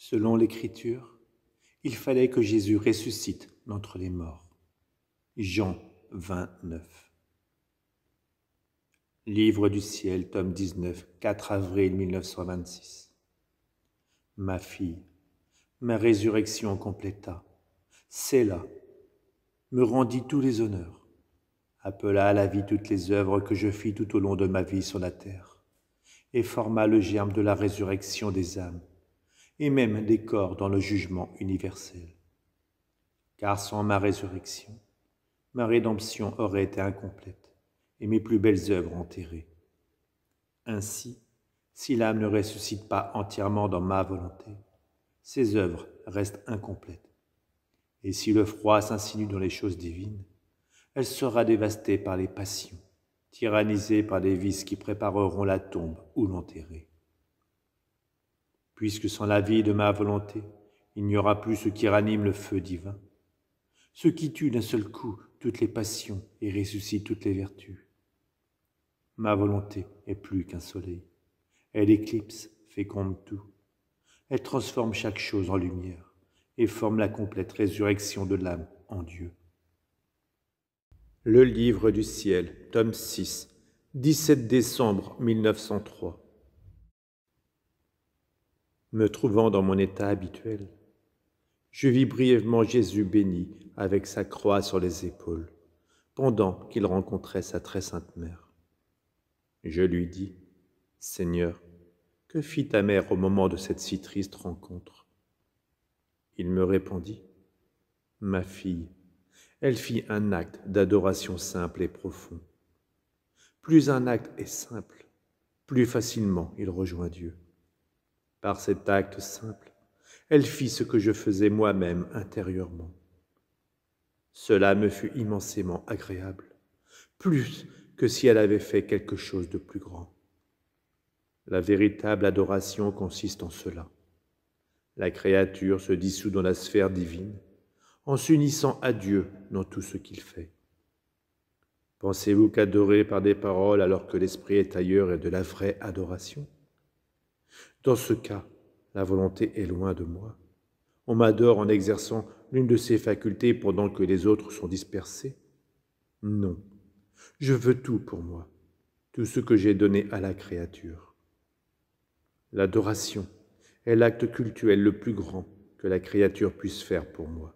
Selon l'Écriture, il fallait que Jésus ressuscite d'entre les morts. Jean 29. Livre du ciel, tome 19, 4 avril 1926. Ma fille, ma résurrection compléta. C'est là, me rendit tous les honneurs, appela à la vie toutes les œuvres que je fis tout au long de ma vie sur la terre, et forma le germe de la résurrection des âmes, et même des corps dans le jugement universel. Car sans ma résurrection, ma rédemption aurait été incomplète, et mes plus belles œuvres enterrées. Ainsi, si l'âme ne ressuscite pas entièrement dans ma volonté, ses œuvres restent incomplètes. Et si le froid s'insinue dans les choses divines, elle sera dévastée par les passions, tyrannisée par les vices qui prépareront la tombe ou l'enterrer. Puisque sans la vie de ma volonté, il n'y aura plus ce qui ranime le feu divin, ce qui tue d'un seul coup toutes les passions et ressuscite toutes les vertus. Ma volonté est plus qu'un soleil. Elle éclipse, féconde tout. Elle transforme chaque chose en lumière et forme la complète résurrection de l'âme en Dieu. Le livre du ciel, tome 6, 17 décembre 1903. Me trouvant dans mon état habituel, je vis brièvement Jésus béni avec sa croix sur les épaules, pendant qu'il rencontrait sa très sainte mère. Je lui dis, « Seigneur, que fit ta mère au moment de cette si triste rencontre ?» Il me répondit, « Ma fille, elle fit un acte d'adoration simple et profond. Plus un acte est simple, plus facilement il rejoint Dieu. Par cet acte simple, elle fit ce que je faisais moi-même intérieurement. Cela me fut immensément agréable, plus que si elle avait fait quelque chose de plus grand. La véritable adoration consiste en cela. La créature se dissout dans la sphère divine, en s'unissant à Dieu dans tout ce qu'il fait. Pensez-vous qu'adorer par des paroles alors que l'esprit est ailleurs est de la vraie adoration? Dans ce cas, la volonté est loin de moi. On m'adore en exerçant l'une de ses facultés pendant que les autres sont dispersées. Non, je veux tout pour moi, tout ce que j'ai donné à la créature. L'adoration est l'acte cultuel le plus grand que la créature puisse faire pour moi.